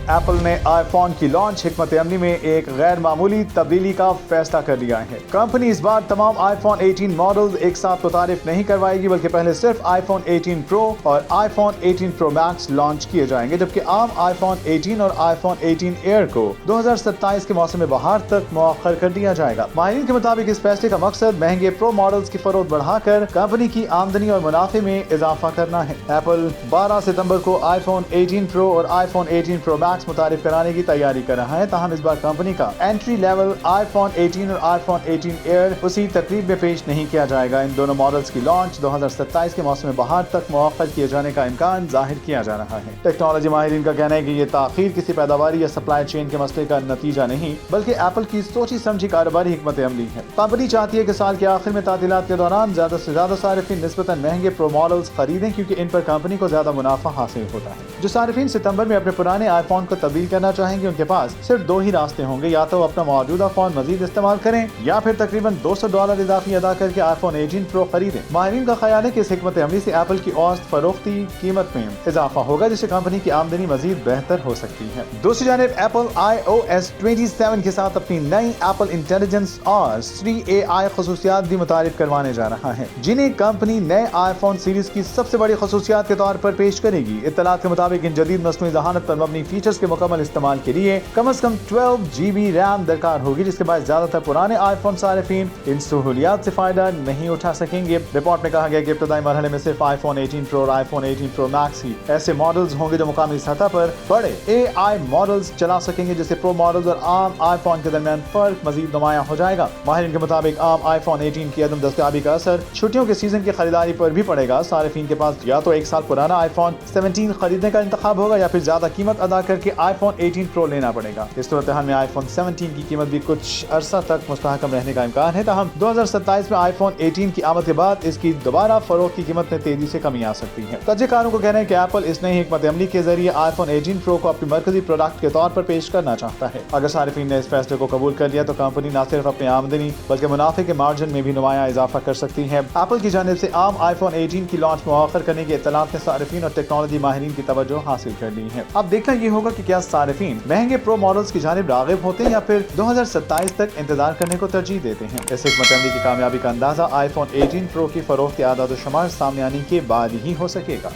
Apple ने iPhone की launch हिकमत अमली में एक गैर मामूली तब्दीली का फैसला कर लिया है। कंपनी इस बार तमाम आईफोन 18 मॉडल्स एक साथ मुतारिफ नहीं करवाएगी, बल्कि पहले सिर्फ आईफोन 18 प्रो और आईफोन 18 प्रो मैक्स लॉन्च किए जाएंगे, जबकि आम आईफोन 18 और आईफोन 18 एयर को 2027 के मौसम बहार तक मुअख्खर कर दिया जाएगा। माहिरीन के मुताबिक इस फैसले का मकसद महंगे प्रो मॉडल्स की फरोख्त बढ़ाकर कंपनी की आमदनी और मुनाफे में इजाफा करना है। एप्पल 12 सितंबर को आईफोन 18 प्रो और आईफोन 18 प्रो मैक्स मुतारिफ कराने की तैयारी कर रहा है। ताहम इस बार कंपनी का एंट्री लेवल आईफोन 18 और आईफोन 18 एयर उसी तकरीब में पेश नहीं किया जाएगा। इन दोनों मॉडल्स की लॉन्च 2027 के मौसम बहार तक मुअख्खर किए जाने का इम्कान जाहिर किया जा रहा है। टेक्नोलॉजी माहिरीन का कहना है कि ये ताखीर किसी पैदावारी या सप्लाई चेन के मसले का नतीजा नहीं, बल्कि एप्पल की सोची समझी कारोबारी हिकमत अमली है। कंपनी चाहती है कि साल के आखिर में तातीलात के दौरान ज्यादा से ज्यादा सारिफिन निस्बतन महंगे प्रो मॉडल्स खरीदें, क्योंकि इन पर कंपनी को ज्यादा मुनाफा हासिल होता है। जो सारिफिन सितंबर में अपने पुराने आईफोन को तब्दील करना चाहेंगे, उनके पास सिर्फ दो ही रास्ते होंगे, या तो अपना मौजूदा फोन मजीद इस्तेमाल करें या फिर तकरीबन $200 इजाफी अदा करके आईफोन 18 प्रो खरीदें। माहिरीन का ख्याल है कि इस हिकमत अमली से एप्पल की औसत फरोख्ती कीमत में इजाफा होगा, जिससे कंपनी की आमदनी मजीद बेहतर हो सकती है। दूसरी जानिब एप्पल iOS 27 के साथ अपनी नई एप्पल इंटेलिजेंस और 3AI खसूसियात भी मुतारिफ करवाने जा रहा है, जिन्हें कंपनी नए आईफोन सीरीज की सबसे बड़ी खसूसियात के तौर पर पेश करेगी। इत्तलात के मुताबिक इन जदीद मसनूई ज़हानत पर मबनी फीचर्स के मुकम्मल इस्तेमाल के लिए कम से कम 12 GB रैम दरकार होगी, जिसके बाद ज्यादातर पुराने आईफोन सारिफिन इन सहूलियात से फायदा नहीं उठा सकेंगे। रिपोर्ट में कहा गया कि इब्तदाई मरहले में सिर्फ आईफोन 18 प्रो और आईफोन 18 प्रो मैक्स ही ऐसे मॉडल्स होंगे जो मुकामी सतह पर बड़े AI मॉडल्स चला सकेंगे, जिससे प्रो मॉडल्स और आम आईफोन के दरमियान फर्क मजीद नुमाया हो जाएगा। माहिरीन के मुताबिक आम आईफोन 18 की अदम दस्तयाबी का असर छुट्टियों के सीजन की खरीदारी पर भी पड़ेगा। सारिफिन के पास या तो एक साल पुराना आईफोन 17 खरीदने का इंतखाब होगा, या फिर ज्यादा कीमत अदा करके आईफोन 18 प्रो लेना पड़ेगा। इस सूरत हाल में आईफोन 17 की कीमत भी कुछ अरसा तक मुस्तहकम रहने का इम्कान है। ताहम 2027 में आईफोन 18 की आमद के बाद इसकी दोबारा फरोख्त की कीमत में तेजी से कमी आ सकती है। तज्जिकारों को कहना है कि एप्पल इस नई हिकमत अमली के जरिए आईफोन 18 प्रो को अपनी मरकजी प्रोडक्ट के तौर पर पेश करना चाहता है। अगर सारिफिन ने इस फैसले को कबूल कर लिया तो कंपनी न सिर्फ अपनी आमदनी बल्कि मुनाफे के मार्जिन में भी नुमाया इजाफा कर सकती है। एप्पल की जानिब से आम आईफोन 18 की लॉन्च मुअख्खर करने के इत्तलात ने सारिफिन और टेक्नोलॉजी माहिरीन की तवज्जो हासिल कर ली है। अब देखना ये होगा कि क्या सारिफिन महंगे प्रो मॉडल्स की जानिब रागिब होते हैं या फिर 2027 तक इंतजार करने को तरजीह देते हैं। इस हिकमत अमली की कामयाबी का अंदाजा आईफोन 18 प्रो की फरोख्त के आदाद व शुमार सामने आने के बाद ही हो सकेगा।